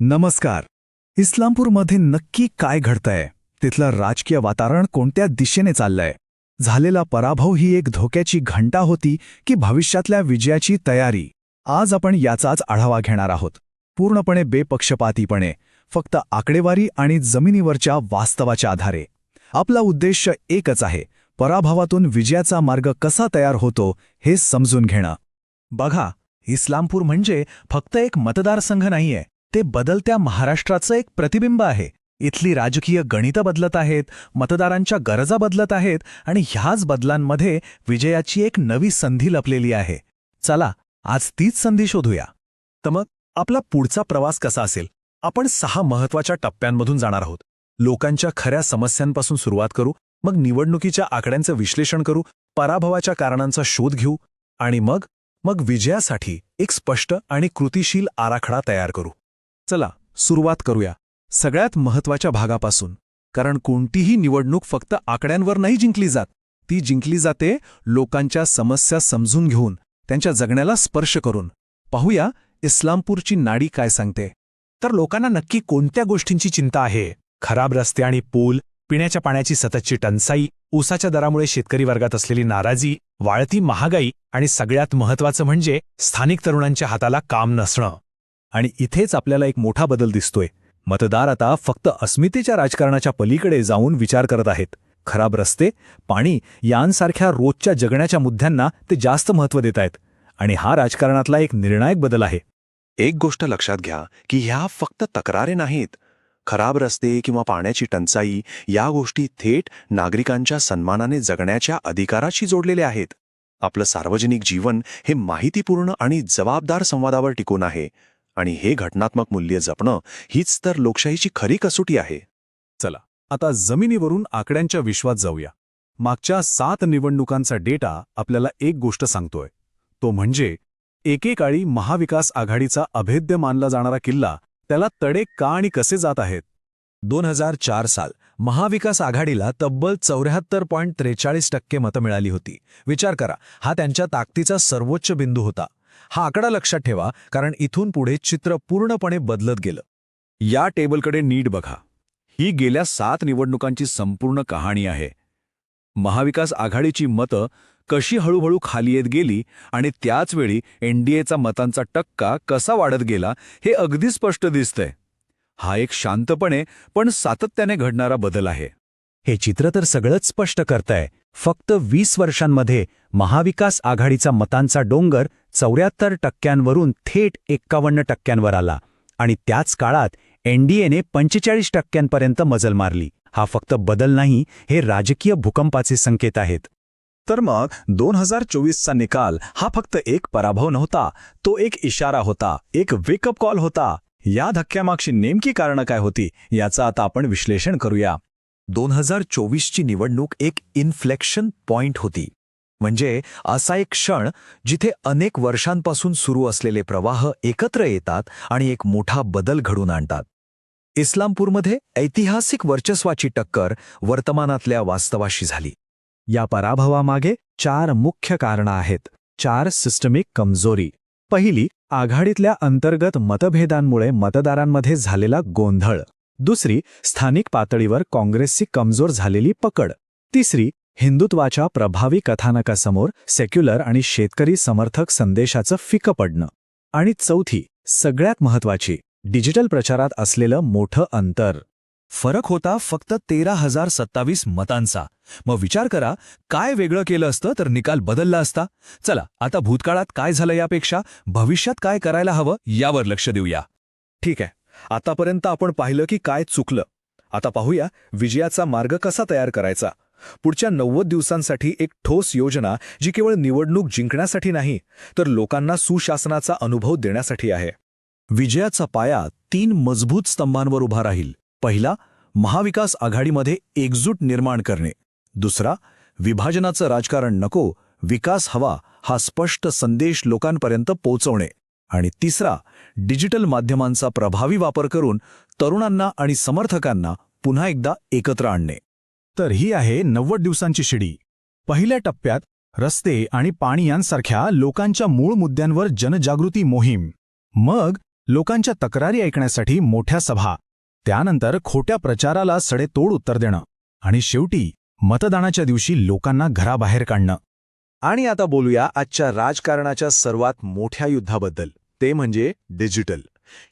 नमस्कार. इस्लामपूरमध्ये नक्की काय घडतंय? तिथलं राजकीय वातावरण कोणत्या दिशेने चाललंय? झालेला पराभव ही एक धोक्याची घंटा होती की भविष्यातल्या विजयाची तयारी? आज आपण याचाच आढावा घेणार आहोत. पूर्णपणे बेपक्षपातीपणे, फक्त आकडेवारी आणि जमिनीवरच्या वास्तवाच्या आधारे. आपला उद्देश एकच आहे, पराभवातून विजयाचा मार्ग कसा तयार होतो हे समजून घेणं. बघा, इस्लामपूर म्हणजे फक्त एक मतदारसंघ नाहीये, ते बदलत्या महाराष्ट्राचं एक प्रतिबिंब आहे. इथली राजकीय गणितं बदलत आहेत, मतदारांच्या गरजा बदलत आहेत आणि ह्याच बदलांमध्ये विजयाची एक नवी संधी लपलेली आहे. चला, आज तीच संधी शोधूया. तर मग आपला पुढचा प्रवास कसा असेल? आपण 6 महत्त्वाच्या टप्प्यांमधून जाणार आहोत. लोकांच्या खऱ्या समस्यांपासून सुरुवात करू, मग निवडणुकीच्या आकड्यांचं विश्लेषण करू, पराभवाच्या कारणांचा शोध घेऊ आणि मग विजयासाठी एक स्पष्ट आणि कृतिशील आराखडा तयार करू. चला, सुरुवात करूया सगळ्यात महत्त्वाच्या भागापासून, कारण कोणतीही निवडणूक फक्त आकड्यांवर नाही जिंकली जात. ती जिंकली जाते लोकांच्या समस्या समजून घेऊन, त्यांच्या जगण्याला स्पर्श करून. पाहूया इस्लामपूरची नाडी काय सांगते. तर लोकांना नक्की कोणत्या गोष्टींची चिंता आहे? खराब रस्ते आणि पूल, पिण्याच्या पाण्याची सततची टंचाई, ऊसाच्या दरामुळे शेतकरी वर्गात असलेली नाराजी, वाढती महागाई आणि सगळ्यात महत्त्वाचं म्हणजे स्थानिक तरुणांच्या हाताला काम नसणं. आणि इथेच आपल्याला एक मोठा बदल दिसतोय. मतदार आता फक्त अस्मितेच्या राजकारणाच्या पलीकडे जाऊन विचार करत आहेत. खराब रस्ते, पाणी यांसारख्या रोजच्या जगण्याच्या मुद्द्यांना ते जास्त महत्त्व देत आहेत. आणि हा राजकारणातला एक निर्णायक बदल आहे. एक गोष्ट लक्षात घ्या की ह्या फक्त तक्रारी नाहीत. खराब रस्ते किंवा पाण्याची टंचाई या गोष्टी थेट नागरिकांच्या सन्मानाने जगण्याच्या अधिकाराशी जोडलेल्या आहेत. आपलं सार्वजनिक जीवन हे माहितीपूर्ण आणि जबाबदार संवादावर टिकून आहे. आणि हे घटनात्मक मूल्य जपणं हीच तर लोकशाहीची खरी कसोटी आहे. चला, आता जमिनीवरून आकड्यांच्या विश्वात जाऊया. मागच्या 7 निवडणुकांचा डेटा आपल्याला एक गोष्ट सांगतोय. तो म्हणजे एकेकाळी महाविकास आघाडीचा अभेद्य मानला जाणारा किल्ला, त्याला तडे का आणि कसे जात आहेत. 2004 साल महाविकास आघाडीला तब्बल 74.43% मतं मिळाली होती. विचार करा, हा त्यांच्या ताकदीचा सर्वोच्च बिंदू होता. हा आकडा लक्षात ठेवा, कारण इथून पुढे चित्र पूर्णपणे बदलत गेलं. या टेबलकडे नीट बघा. ही गेल्या 7 निवडणुकांची संपूर्ण कहाणी आहे. महाविकास आघाडीची मतं कशी हळूहळू खाली येत गेली आणि त्याचवेळी एनडीएचा मतांचा टक्का कसा वाढत गेला हे अगदी स्पष्ट दिसतंय. हा एक शांतपणे पण सातत्याने घडणारा बदल आहे. हे चित्र तर सगळंच स्पष्ट करतंय. फक्त 20 वर्षांमध्ये महाविकास आघाडीचा मतांचा डोंगर 74% थेट 51% आला आणि त्याच काळात एनडीएने 45% मजल मारली. हा फक्त बदल नाही, हे राजकीय भूकंपाचे संकेत आहेत. तर मग 2024चा निकाल हा फक्त एक पराभव नव्हता, तो एक इशारा होता, एक वेकअप कॉल होता. या धक्क्यामागची नेमकी कारणं काय होती याचं आता आपण विश्लेषण करूया. 2024ची निवडणूक एक इन्फ्लेक्शन पॉइंट होती. म्हणजे असा एक क्षण जिथे अनेक वर्षांपासून सुरू असलेले प्रवाह एकत्र येतात आणि एक मोठा बदल घडून आणतात. इस्लामपूरमध्ये ऐतिहासिक वर्चस्वाची टक्कर वर्तमानातल्या वास्तवाशी झाली. या पराभवामागे 4 मुख्य कारणं आहेत. 4 सिस्टमिक कमजोरी. पहिली, आघाडीतल्या अंतर्गत मतभेदांमुळे मतदारांमध्ये झालेला गोंधळ. दुसरी, स्थानिक पातळीवर काँग्रेसची कमजोर झालेली पकड. तिसरी, हिंदुत्वाच्या प्रभावी कथानकासमोर सेक्युलर आणि शेतकरी समर्थक संदेशाचं फिकं पडणं. आणि चौथी, सगळ्यात महत्त्वाची, डिजिटल प्रचारात असलेलं मोठं अंतर. फरक होता फक्त 13,027 मतांचा. मग विचार करा, काय वेगळं केलं असतं तर निकाल बदलला असता. चला, आता भूतकाळात काय झालं यापेक्षा भविष्यात काय करायला हवं यावर लक्ष देऊया. ठीक आहे, आतापर्यंत आपण पाहिलं की काय चुकलं. आता पाहूया विजयाचा मार्ग कसा तयार करायचा. पुढच्या 90 दिवसांसाठी एक ठोस योजना, जी केवळ निवडणूक जिंकण्यासाठी नाही, तर लोकांना सुशासनाचा अनुभव देण्यासाठी आहे. विजयाचा पाया 3 मजबूत स्तंभांवर उभा राहील. पहिला, महाविकास आघाडीमध्ये एकजूट निर्माण करणे. दुसरा, विभाजनाचं राजकारण नको, विकास हवा हा स्पष्ट संदेश लोकांपर्यंत पोहोचवणे. आणि तिसरा, डिजिटल माध्यमांचा प्रभावी वापर करून तरुणांना आणि समर्थकांना पुन्हा एकदा एकत्र आणणे. तर ही आहे 90 दिवसांची शिडी. पहिल्या टप्प्यात रस्ते आणि पाणी यांसारख्या लोकांच्या मूळ मुद्द्यांवर जनजागृती मोहीम. मग लोकांच्या तक्रारी ऐकण्यासाठी मोठ्या सभा, त्यानंतर खोट्या प्रचाराला सडेतोड उत्तर देणं आणि शेवटी मतदानाच्या दिवशी लोकांना घराबाहेर काढणं. आणि आता बोलूया आजच्या राजकारणाच्या सर्वात मोठ्या युद्धाबद्दल, ते म्हणजे डिजिटल.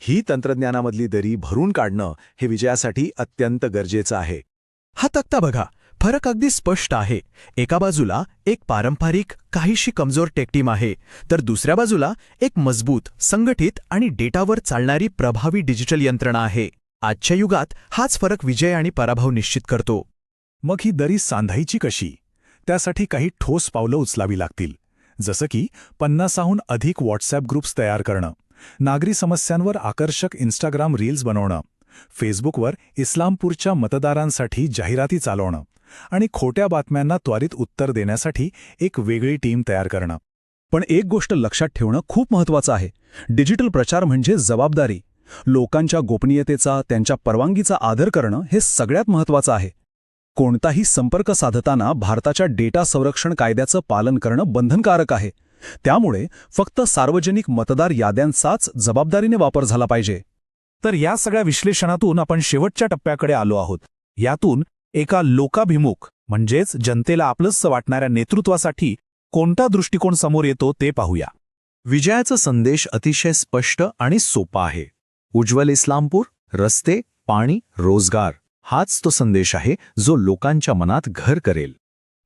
ही तंत्रज्ञानामधली दरी भरून काढणं हे विजयासाठी अत्यंत गरजेचं आहे. हा तक्ता बघा, फरक अगदी स्पष्ट आहे. एका बाजूला एक पारंपरिक काहीशी कमजोर टेक टीम आहे, तर दुसऱ्या बाजूला एक मजबूत, संघटित आणि डेटावर चालणारी प्रभावी डिजिटल यंत्रणा आहे. आजच्या युगात हाच फरक विजय आणि पराभव निश्चित करतो. मग ही दरी सांधायची कशी? त्यासाठी काही ठोस पावलं उचलावी लागतील, जसं की 50हून अधिक व्हॉट्सॲप ग्रुप्स तयार करणं, नागरी समस्यांवर आकर्षक इंस्टाग्राम रील्स बनवणं, फेसबुकवर इस्लामपूरच्या मतदारांसाठी जाहिराती चालवणं आणि खोट्या बातम्यांना त्वरित उत्तर देण्यासाठी एक वेगळी टीम तयार करणं. पण एक गोष्ट लक्षात ठेवणं खूप महत्त्वाचं आहे. डिजिटल प्रचार म्हणजे जबाबदारी. लोकांच्या गोपनीयतेचा, त्यांच्या परवानगीचा आदर करणं हे सगळ्यात महत्त्वाचं आहे. कोणताही संपर्क साधताना भारताच्या डेटा संरक्षण कायद्याचं पालन करणं बंधनकारक आहे. त्यामुळे फक्त सार्वजनिक मतदार याद्यांचाच जबाबदारीने वापर झाला पाहिजे. तर या सगळ्या विश्लेषणातून आपण शेवटच्या टप्प्याकडे आलो आहोत. यातून एका लोकाभिमुख म्हणजेच जनतेला आपलंसं वाटणाऱ्या नेतृत्वासाठी कोणता दृष्टिकोन समोर येतो ते पाहूया. विजयाचा संदेश अतिशय स्पष्ट आणि सोपा आहे. उज्ज्वल इस्लामपूर, रस्ते, पाणी, रोजगार हाच तो संदेश आहे जो लोकांच्या मनात घर करेल.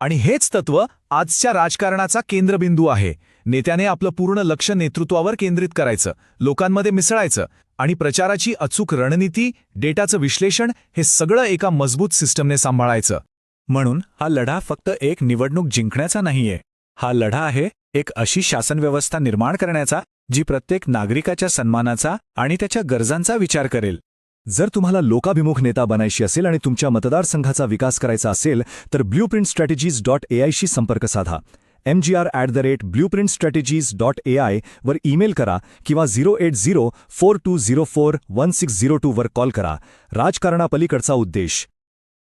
आणि हेच तत्व आजच्या राजकारणाचा केंद्रबिंदू आहे. नेत्याने आपलं पूर्ण लक्ष नेतृत्वावर केंद्रित करायचं, लोकांमध्ये मिसळायचं आणि प्रचाराची अचूक रणनीती, डेटाचं विश्लेषण हे सगळं एका मजबूत सिस्टमने सांभाळायचं. म्हणून हा लढा फक्त एक निवडणूक जिंकण्याचा नाहीये. हा लढा आहे एक अशी शासनव्यवस्था निर्माण करण्याचा जी प्रत्येक नागरिकाच्या सन्मानाचा आणि त्याच्या गरजांचा विचार करेल. जर तुम्हाला लोकाभिमुख नेता बनायची असेल आणि तुमच्या मतदारसंघाचा विकास करायचा असेल तर blueprintstrategies.ai शी संपर्क साधा. mgr@blueprintstrategies.ai वर ईमेल करा किंवा 08042041602 वर कॉल करा. राजकारणापलीकडचा उद्देश